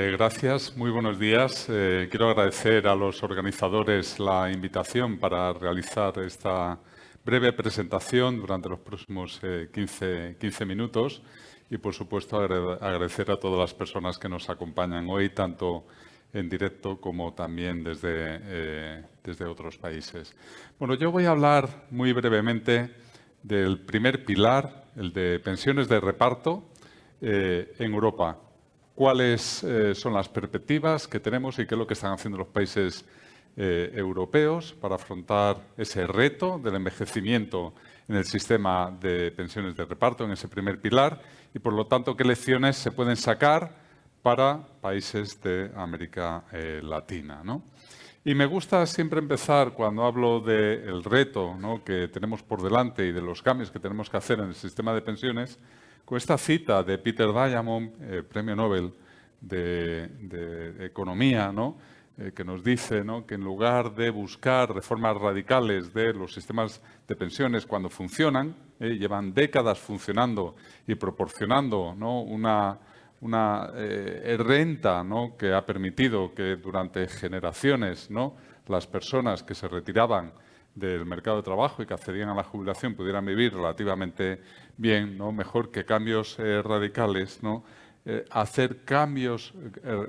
Gracias, muy buenos días. Quiero agradecer a los organizadores la invitación para realizar esta breve presentación durante los próximos 15 minutos y, por supuesto, agradecer a todas las personas que nos acompañan hoy, tanto en directo como también desde otros países. Bueno, yo voy a hablar muy brevemente del primer pilar, el de pensiones de reparto en Europa. ¿Cuáles son las perspectivas que tenemos y qué es lo que están haciendo los países europeos para afrontar ese reto del envejecimiento en el sistema de pensiones de reparto, en ese primer pilar? Y, por lo tanto, ¿qué lecciones se pueden sacar para países de América Latina, ¿no? Y me gusta siempre empezar, cuando hablo del reto, ¿no?, que tenemos por delante y de los cambios que tenemos que hacer en el sistema de pensiones, con esta cita de Peter Diamond, Premio Nobel de Economía, ¿no?, que nos dice, ¿no?, que en lugar de buscar reformas radicales de los sistemas de pensiones cuando funcionan, llevan décadas funcionando y proporcionando, ¿no?, una renta, ¿no?, que ha permitido que durante generaciones, ¿no?, las personas que se retiraban del mercado de trabajo y que accedían a la jubilación pudieran vivir relativamente bien, ¿no?, mejor que cambios radicales, ¿no?, hacer cambios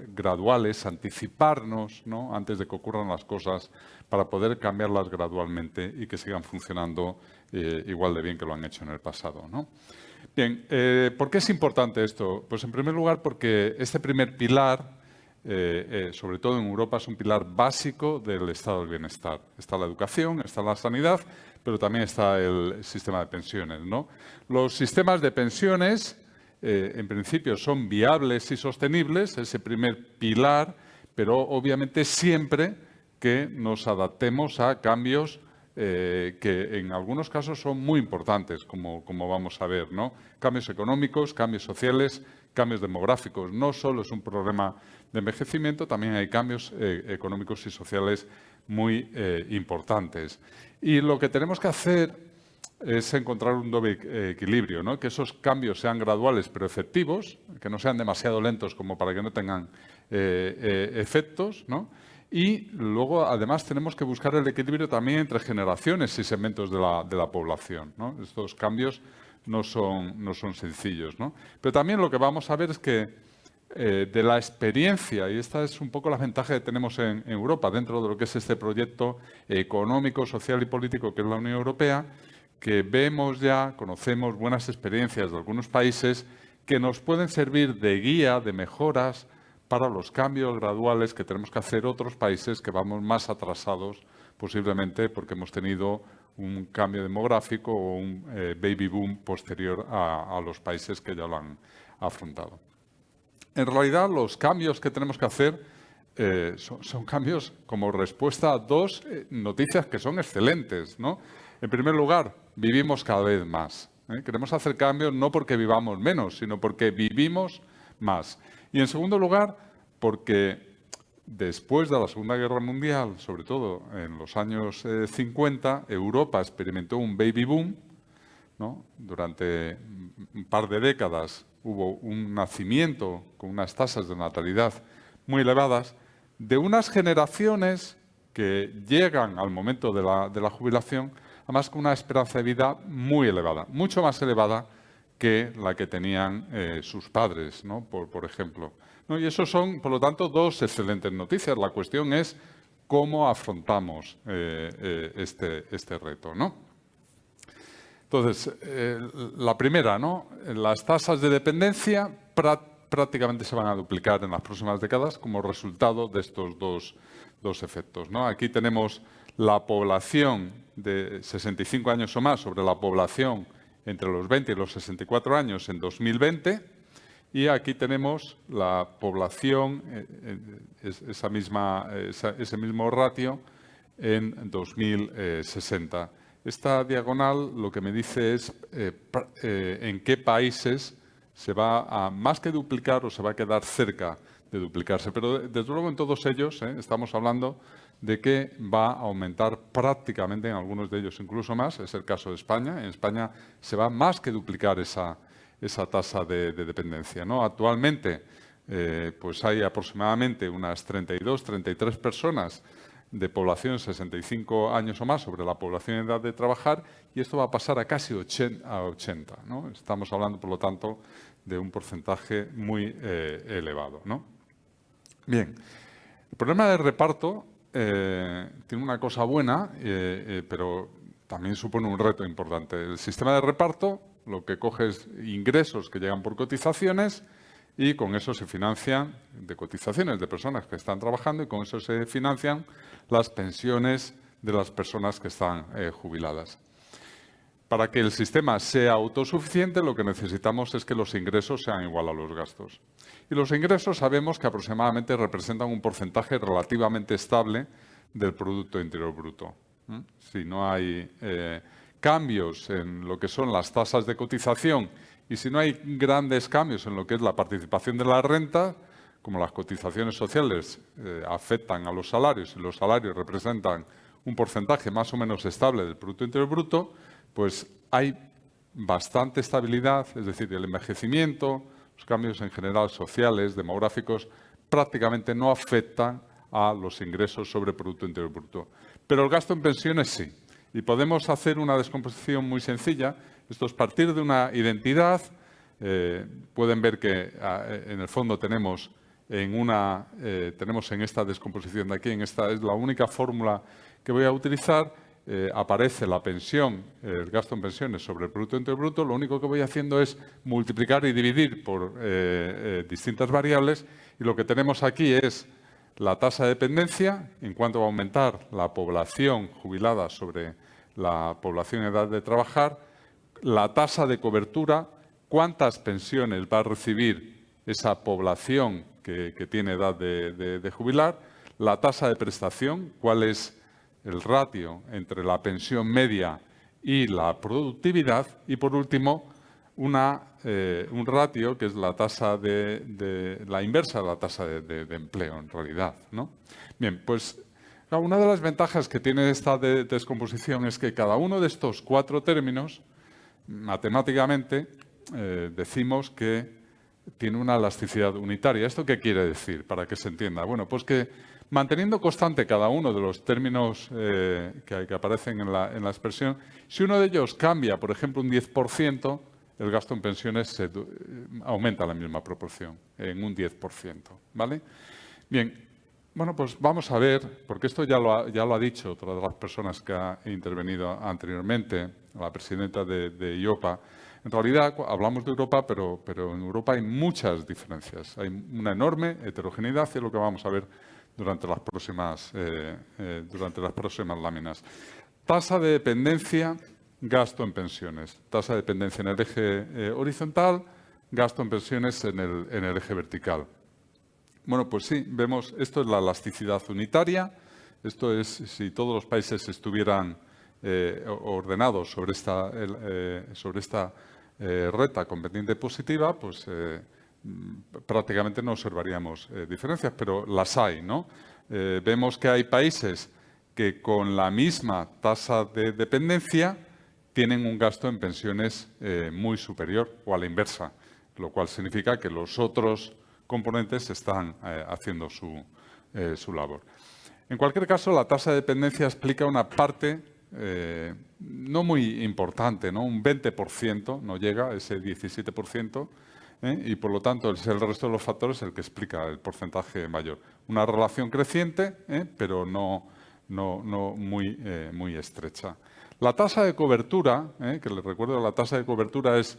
graduales, anticiparnos, ¿no?, antes de que ocurran las cosas para poder cambiarlas gradualmente y que sigan funcionando igual de bien que lo han hecho en el pasado, ¿no? Bien, ¿por qué es importante esto? Pues en primer lugar porque este primer pilar, sobre todo en Europa, es un pilar básico del estado del bienestar. Está la educación, está la sanidad, pero también está el sistema de pensiones, ¿no? Los sistemas de pensiones, en principio, son viables y sostenibles, ese primer pilar, pero obviamente siempre que nos adaptemos a cambios que en algunos casos son muy importantes, como vamos a ver, ¿no? Cambios económicos, cambios sociales, cambios demográficos. No solo es un problema de envejecimiento, también hay cambios económicos y sociales muy importantes. Y lo que tenemos que hacer es encontrar un doble equilibrio, ¿no? Que esos cambios sean graduales pero efectivos, que no sean demasiado lentos como para que no tengan efectos, ¿no? Y luego, además, tenemos que buscar el equilibrio también entre generaciones y segmentos de la población, ¿no? Estos cambios no son sencillos, ¿no? Pero también lo que vamos a ver es que de la experiencia, y esta es un poco la ventaja que tenemos en Europa, dentro de lo que es este proyecto económico, social y político que es la Unión Europea, que vemos ya, conocemos buenas experiencias de algunos países que nos pueden servir de guía, de mejoras, para los cambios graduales que tenemos que hacer otros países que vamos más atrasados, posiblemente porque hemos tenido un cambio demográfico o un baby boom posterior a los países que ya lo han afrontado. En realidad, los cambios que tenemos que hacer son cambios como respuesta a dos noticias que son excelentes, ¿no? En primer lugar, vivimos cada vez más. Queremos hacer cambios no porque vivamos menos, sino porque vivimos más. Y en segundo lugar, porque después de la Segunda Guerra Mundial, sobre todo en los años 50, Europa experimentó un baby boom, ¿no? Durante un par de décadas hubo un nacimiento con unas tasas de natalidad muy elevadas de unas generaciones que llegan al momento de la jubilación, además con una esperanza de vida muy elevada, mucho más elevada que la que tenían sus padres, ¿no?, por ejemplo, ¿no? Y eso son, por lo tanto, dos excelentes noticias. La cuestión es cómo afrontamos este reto, ¿no? Entonces, la primera, ¿no? Las tasas de dependencia prácticamente se van a duplicar en las próximas décadas como resultado de estos dos efectos, ¿no? Aquí tenemos la población de 65 años o más sobre la población entre los 20 y los 64 años en 2020, y aquí tenemos la población, ese mismo ratio, en 2060. Esta diagonal lo que me dice es en qué países se va a más que duplicar o se va a quedar cerca de duplicarse. Pero desde luego en todos ellos estamos hablando de que va a aumentar prácticamente en algunos de ellos incluso más. Es el caso de España. En España se va más que duplicar esa tasa de dependencia, ¿no? Actualmente pues hay aproximadamente unas 32, 33 personas de población de 65 años o más sobre la población en edad de trabajar, y esto va a pasar a casi 80, ¿no? Estamos hablando, por lo tanto, de un porcentaje muy elevado, ¿no? Bien, el problema del reparto tiene una cosa buena, pero también supone un reto importante. El sistema de reparto lo que coge es ingresos que llegan por cotizaciones, y con eso se financian de cotizaciones de personas que están trabajando, y con eso se financian las pensiones de las personas que están jubiladas. Para que el sistema sea autosuficiente, lo que necesitamos es que los ingresos sean igual a los gastos. Y los ingresos sabemos que aproximadamente representan un porcentaje relativamente estable del Producto Interior Bruto. Si no hay cambios en lo que son las tasas de cotización, y si no hay grandes cambios en lo que es la participación de la renta, como las cotizaciones sociales afectan a los salarios y los salarios representan un porcentaje más o menos estable del Producto Interior Bruto, pues hay bastante estabilidad, es decir, el envejecimiento, los cambios en general sociales, demográficos, prácticamente no afectan a los ingresos sobre Producto Interior Bruto. Pero el gasto en pensiones sí. Y podemos hacer una descomposición muy sencilla. Esto es partir de una identidad. Pueden ver que en el fondo tenemos en esta descomposición de aquí, esta es la única fórmula que voy a utilizar. Aparece la pensión, el gasto en pensiones sobre el Producto Interior Bruto. Lo único que voy haciendo es multiplicar y dividir por distintas variables, y lo que tenemos aquí es la tasa de dependencia, en cuanto va a aumentar la población jubilada sobre la población en edad de trabajar, la tasa de cobertura, cuántas pensiones va a recibir esa población que tiene edad de jubilar, la tasa de prestación, cuál es el ratio entre la pensión media y la productividad, y por último un ratio que es la tasa la inversa de la tasa de empleo en realidad, ¿no? Bien, pues una de las ventajas que tiene esta descomposición es que cada uno de estos 4 términos, matemáticamente, decimos que tiene una elasticidad unitaria. ¿Esto qué quiere decir? Para que se entienda. Bueno, pues que manteniendo constante cada uno de los términos que aparecen en la expresión, si uno de ellos cambia, por ejemplo, un 10%, el gasto en pensiones aumenta en la misma proporción, en un 10%. ¿Vale? Bien, bueno, pues vamos a ver, porque esto ya lo ha dicho otra de las personas que ha intervenido anteriormente, la presidenta de IOPA. En realidad, hablamos de Europa, pero en Europa hay muchas diferencias. Hay una enorme heterogeneidad, y es lo que vamos a ver durante las próximas láminas. Tasa de dependencia, gasto en pensiones. Tasa de dependencia en el eje horizontal, gasto en pensiones en el eje vertical. Bueno, pues sí, vemos, esto es la elasticidad unitaria. Esto es si todos los países estuvieran ordenados sobre esta recta con pendiente positiva, pues prácticamente no observaríamos diferencias, pero las hay, ¿no? Vemos que hay países que con la misma tasa de dependencia tienen un gasto en pensiones muy superior o a la inversa, lo cual significa que los otros componentes están haciendo su labor. En cualquier caso, la tasa de dependencia explica una parte no muy importante, ¿no? Un 20% no llega, ese 17%, y por lo tanto es el resto de los factores el que explica el porcentaje mayor. Una relación creciente, pero no muy estrecha. La tasa de cobertura, que les recuerdo, la tasa de cobertura es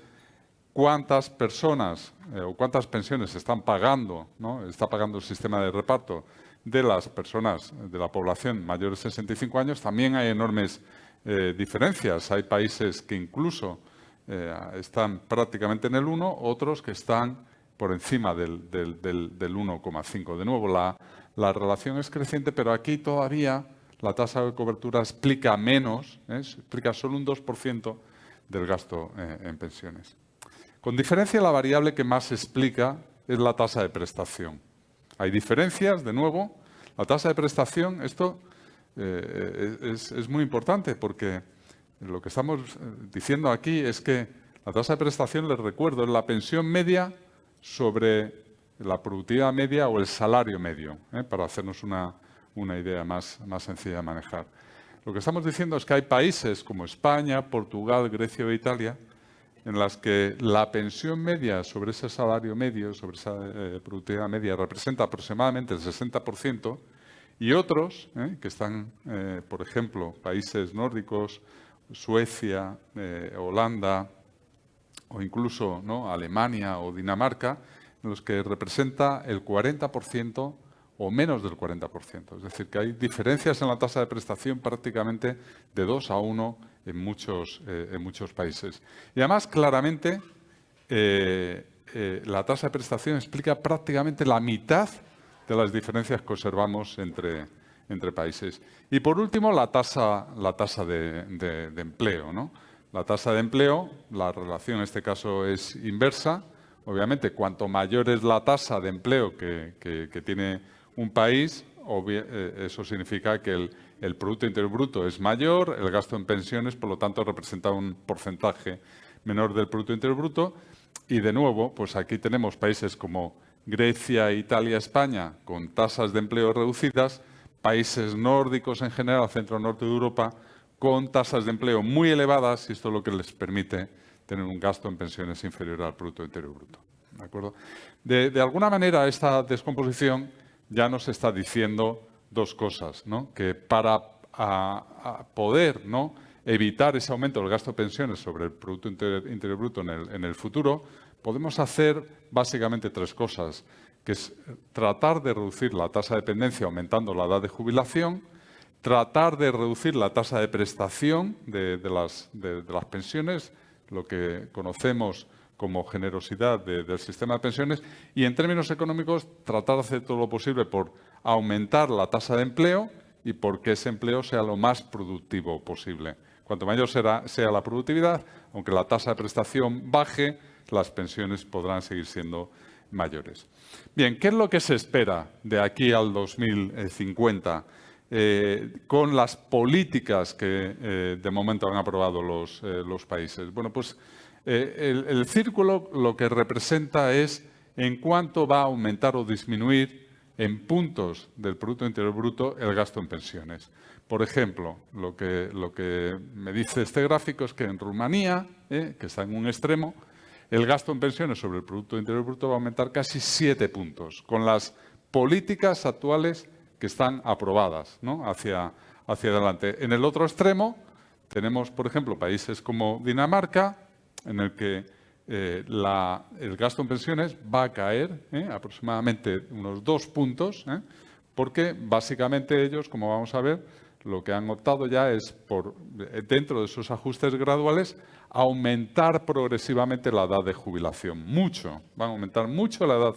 cuántas personas o cuántas pensiones están pagando, ¿no? Está pagando el sistema de reparto de las personas de la población mayores de 65 años. También hay enormes diferencias. Hay países que incluso están prácticamente en el 1, otros que están por encima del 1,5. De nuevo, la relación es creciente, pero aquí todavía la tasa de cobertura explica menos, explica solo un 2% del gasto en pensiones. Con diferencia, la variable que más explica es la tasa de prestación. Hay diferencias, de nuevo. La tasa de prestación, esto es muy importante, porque lo que estamos diciendo aquí es que la tasa de prestación, les recuerdo, es la pensión media sobre la productividad media o el salario medio, para hacernos una idea más sencilla de manejar. Lo que estamos diciendo es que hay países como España, Portugal, Grecia o Italia, en las que la pensión media sobre ese salario medio, sobre esa productividad media, representa aproximadamente el 60%, y otros, que están, por ejemplo, países nórdicos, Suecia, Holanda, o incluso, ¿no?, Alemania o Dinamarca, en los que representa el 40% o menos del 40%. Es decir, que hay diferencias en la tasa de prestación prácticamente de 2 a 1 en muchos países. Y además, claramente, la tasa de prestación explica prácticamente la mitad de las diferencias que observamos entre países. Y por último, la tasa de empleo, ¿no? La tasa de empleo, la relación en este caso es inversa. Obviamente, cuanto mayor es la tasa de empleo que tiene un país, eso significa que el Producto Interior Bruto es mayor, el gasto en pensiones, por lo tanto, representa un porcentaje menor del Producto Interior Bruto. Y de nuevo, pues aquí tenemos países como Grecia, Italia, España, con tasas de empleo reducidas, países nórdicos en general, centro-norte de Europa, con tasas de empleo muy elevadas, y esto es lo que les permite tener un gasto en pensiones inferior al Producto Interior Bruto. ¿De acuerdo? De alguna manera, esta descomposición ya nos está diciendo dos cosas, ¿no? Que para poder, ¿no?, evitar ese aumento del gasto de pensiones sobre el Producto Interior Bruto en el futuro, podemos hacer básicamente tres cosas, que es tratar de reducir la tasa de dependencia aumentando la edad de jubilación, tratar de reducir la tasa de prestación de las pensiones, lo que conocemos como generosidad del sistema de pensiones, y en términos económicos tratar de hacer todo lo posible por aumentar la tasa de empleo y por que ese empleo sea lo más productivo posible. Cuanto mayor sea la productividad, aunque la tasa de prestación baje, las pensiones podrán seguir siendo mayores. Bien, ¿qué es lo que se espera de aquí al 2050 con las políticas que de momento han aprobado los países? Bueno, pues el círculo lo que representa es en cuánto va a aumentar o disminuir en puntos del Producto Interior Bruto el gasto en pensiones. Por ejemplo, lo que me dice este gráfico es que en Rumanía, que está en un extremo, el gasto en pensiones sobre el Producto Interior Bruto va a aumentar casi 7 puntos, con las políticas actuales que están aprobadas, ¿no?, hacia adelante. En el otro extremo tenemos, por ejemplo, países como Dinamarca, en el que el gasto en pensiones va a caer aproximadamente unos 2 puntos, porque básicamente ellos, como vamos a ver, lo que han optado ya es por, dentro de esos ajustes graduales, aumentar progresivamente la edad de jubilación. Mucho, van a aumentar mucho la edad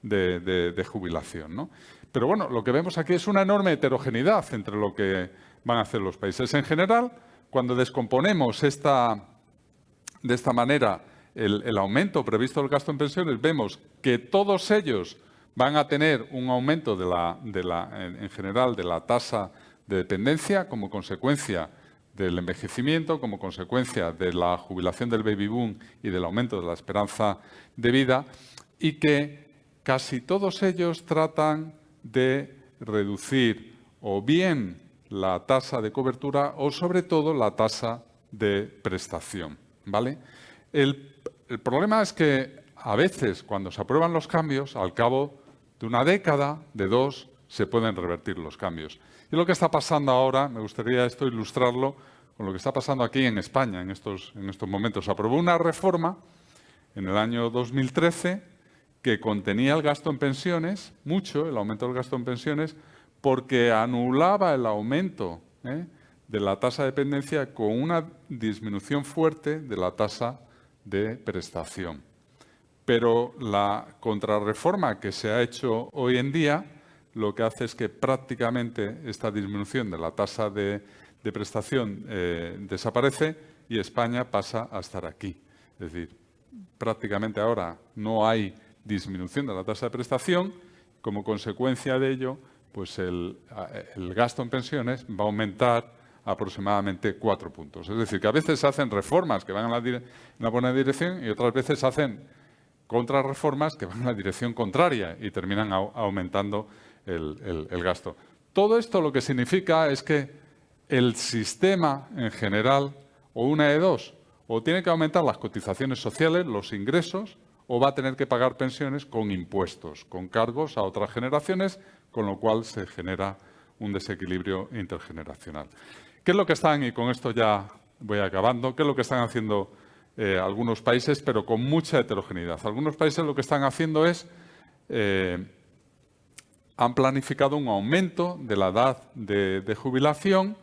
de jubilación, ¿no? Pero bueno, lo que vemos aquí es una enorme heterogeneidad entre lo que van a hacer los países. En general, cuando descomponemos de esta manera el aumento previsto del gasto en pensiones, vemos que todos ellos van a tener un aumento en general de la tasa de dependencia como consecuencia del envejecimiento, como consecuencia de la jubilación del baby boom y del aumento de la esperanza de vida, y que casi todos ellos tratan de reducir o bien la tasa de cobertura o sobre todo la tasa de prestación, ¿vale? El problema es que a veces cuando se aprueban los cambios, al cabo de una década, de 2, se pueden revertir los cambios. Y lo que está pasando ahora, me gustaría esto ilustrarlo con lo que está pasando aquí en España en estos momentos. Se aprobó una reforma en el año 2013 que contenía el gasto en pensiones, mucho, el aumento del gasto en pensiones, porque anulaba el aumento de la tasa de dependencia con una disminución fuerte de la tasa de prestación. Pero la contrarreforma que se ha hecho hoy en día lo que hace es que prácticamente esta disminución de la tasa de prestación desaparece y España pasa a estar aquí. Es decir, prácticamente ahora no hay disminución de la tasa de prestación. Como consecuencia de ello, pues el gasto en pensiones va a aumentar aproximadamente 4 puntos. Es decir, que a veces se hacen reformas que van en la buena dirección y otras veces se hacen contrarreformas que van en la dirección contraria y terminan aumentando el gasto. Todo esto lo que significa es que el sistema en general, o una de dos, o tiene que aumentar las cotizaciones sociales, los ingresos, o va a tener que pagar pensiones con impuestos, con cargos a otras generaciones, con lo cual se genera un desequilibrio intergeneracional. ¿Qué es lo que están, y con esto ya voy acabando, qué es lo que están haciendo algunos países, pero con mucha heterogeneidad? Algunos países lo que están haciendo es, han planificado un aumento de la edad de jubilación,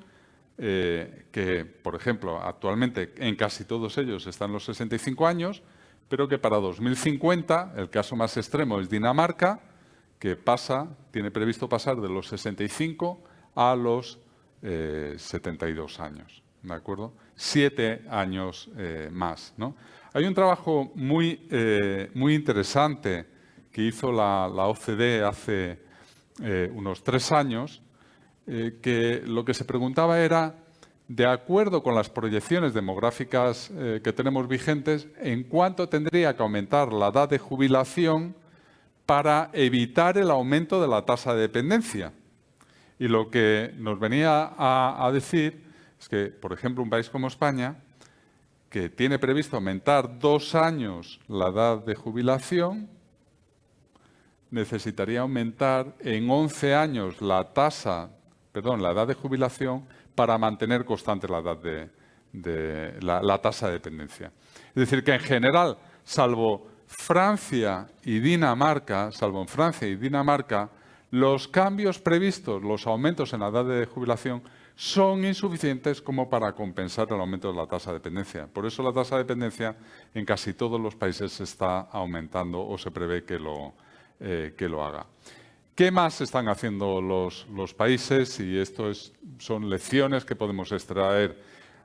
que, por ejemplo, actualmente en casi todos ellos están los 65 años, pero que para 2050, el caso más extremo es Dinamarca, que tiene previsto pasar de los 65 a los 72 años, ¿de acuerdo? 7 años más, ¿no? Hay un trabajo muy interesante que hizo la OCDE hace unos 3 años, que lo que se preguntaba era, de acuerdo con las proyecciones demográficas que tenemos vigentes, ¿en cuánto tendría que aumentar la edad de jubilación para evitar el aumento de la tasa de dependencia? Y lo que nos venía a decir es que, por ejemplo, un país como España, que tiene previsto aumentar 2 años la edad de jubilación, necesitaría aumentar en 11 años la edad de jubilación para mantener constante la edad la tasa de dependencia. Es decir, que en general, salvo en Francia y Dinamarca, los cambios previstos, los aumentos en la edad de jubilación, son insuficientes como para compensar el aumento de la tasa de dependencia. Por eso la tasa de dependencia en casi todos los países está aumentando o se prevé que lo haga. ¿Qué más están haciendo los países? Y esto son lecciones que podemos extraer.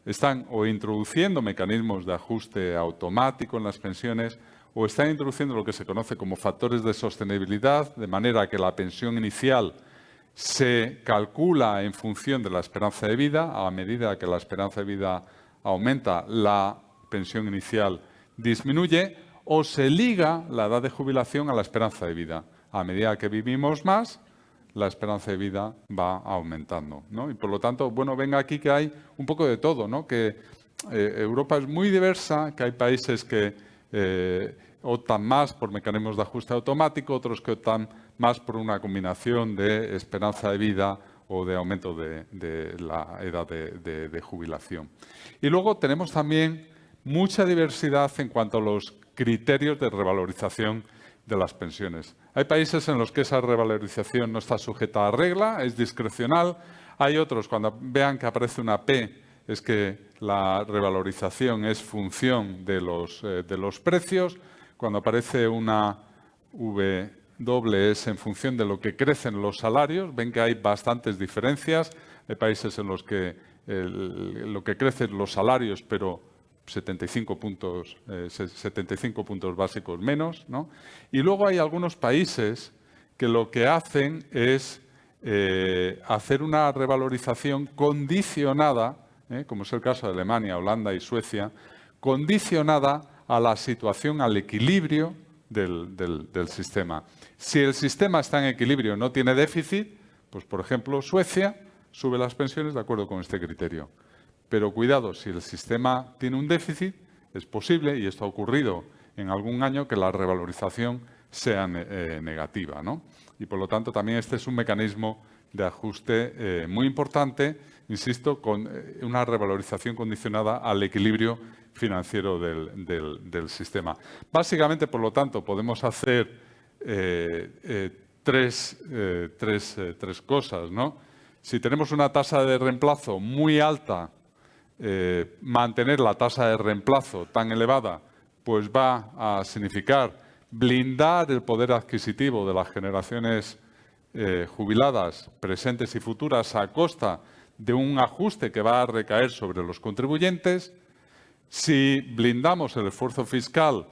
Están o introduciendo mecanismos de ajuste automático en las pensiones, o están introduciendo lo que se conoce como factores de sostenibilidad, de manera que la pensión inicial se calcula en función de la esperanza de vida. A medida que la esperanza de vida aumenta, la pensión inicial disminuye, o se liga la edad de jubilación a la esperanza de vida. A medida que vivimos más, la esperanza de vida va aumentando, ¿no? Y por lo tanto, bueno, venga aquí que hay un poco de todo, ¿no? Que Europa es muy diversa, que hay países que optan más por mecanismos de ajuste automático, otros que optan más por una combinación de esperanza de vida o de aumento de la edad de jubilación. Y luego tenemos también mucha diversidad en cuanto a los criterios de revalorización de las pensiones. Hay países en los que esa revalorización no está sujeta a regla, es discrecional. Hay otros, cuando vean que aparece una P, es que la revalorización es función de los precios. Cuando aparece una W es en función de lo que crecen los salarios. Ven que hay bastantes diferencias. Hay países en los que lo que crecen los salarios, pero 75 puntos básicos menos, ¿no? Y luego hay algunos países que lo que hacen es hacer una revalorización condicionada, como es el caso de Alemania, Holanda y Suecia, condicionada a la situación, al equilibrio del sistema. Si el sistema está en equilibrio, no tiene déficit, pues por ejemplo Suecia sube las pensiones de acuerdo con este criterio. Pero cuidado, si el sistema tiene un déficit, es posible, y esto ha ocurrido en algún año, que la revalorización sea negativa, ¿no? Y por lo tanto también este es un mecanismo de ajuste muy importante, insisto, con una revalorización condicionada al equilibrio financiero del sistema. Básicamente, por lo tanto, podemos hacer tres cosas, ¿no? Si tenemos una tasa de reemplazo muy alta, mantener la tasa de reemplazo tan elevada, pues va a significar blindar el poder adquisitivo de las generaciones jubiladas presentes y futuras a costa de un ajuste que va a recaer sobre los contribuyentes. Si blindamos el esfuerzo fiscal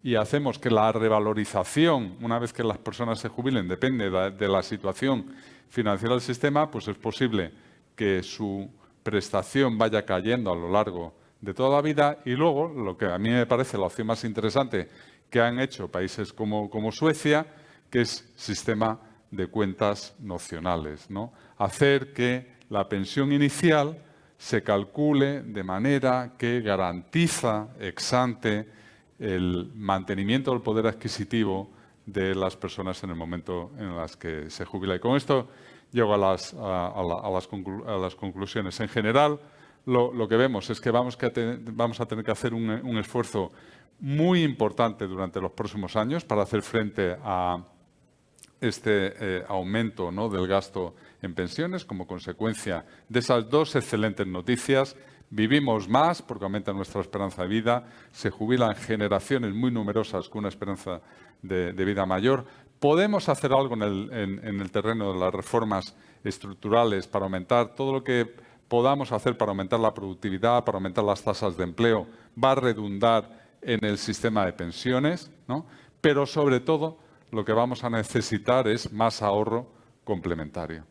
y hacemos que la revalorización, una vez que las personas se jubilen, depende de la situación financiera del sistema, pues es posible que su prestación vaya cayendo a lo largo de toda la vida. Y luego, lo que a mí me parece la opción más interesante, que han hecho países como Suecia, que es sistema de cuentas nocionales, ¿no? Hacer que la pensión inicial se calcule de manera que garantiza ex ante el mantenimiento del poder adquisitivo de las personas en el momento en las que se jubila. Y con esto llego a las conclusiones. En general, lo que vemos es que vamos a tener que hacer un esfuerzo muy importante durante los próximos años para hacer frente a este aumento, ¿no?, del gasto en pensiones como consecuencia de esas dos excelentes noticias. Vivimos más porque aumenta nuestra esperanza de vida, se jubilan generaciones muy numerosas con una esperanza de vida mayor. Podemos hacer algo en el terreno de las reformas estructurales para aumentar todo lo que podamos hacer para aumentar la productividad, para aumentar las tasas de empleo, va a redundar en el sistema de pensiones, ¿no? Pero sobre todo lo que vamos a necesitar es más ahorro complementario.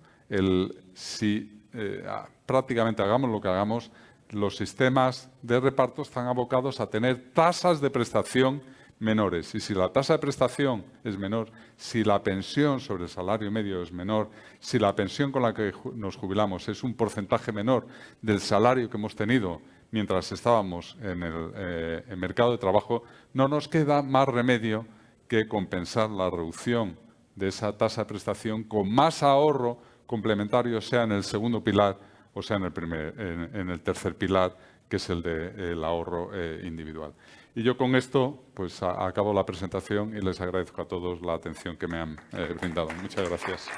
Prácticamente hagamos lo que hagamos, los sistemas de reparto están abocados a tener tasas de prestación menores. Y si la tasa de prestación es menor, si la pensión sobre el salario medio es menor, si la pensión con la que nos jubilamos es un porcentaje menor del salario que hemos tenido mientras estábamos en el mercado de trabajo, no nos queda más remedio que compensar la reducción de esa tasa de prestación con más ahorro complementario, sea en el segundo pilar o sea en el tercer pilar, que es el del ahorro individual. Y yo con esto pues acabo la presentación y les agradezco a todos la atención que me han brindado. Muchas gracias.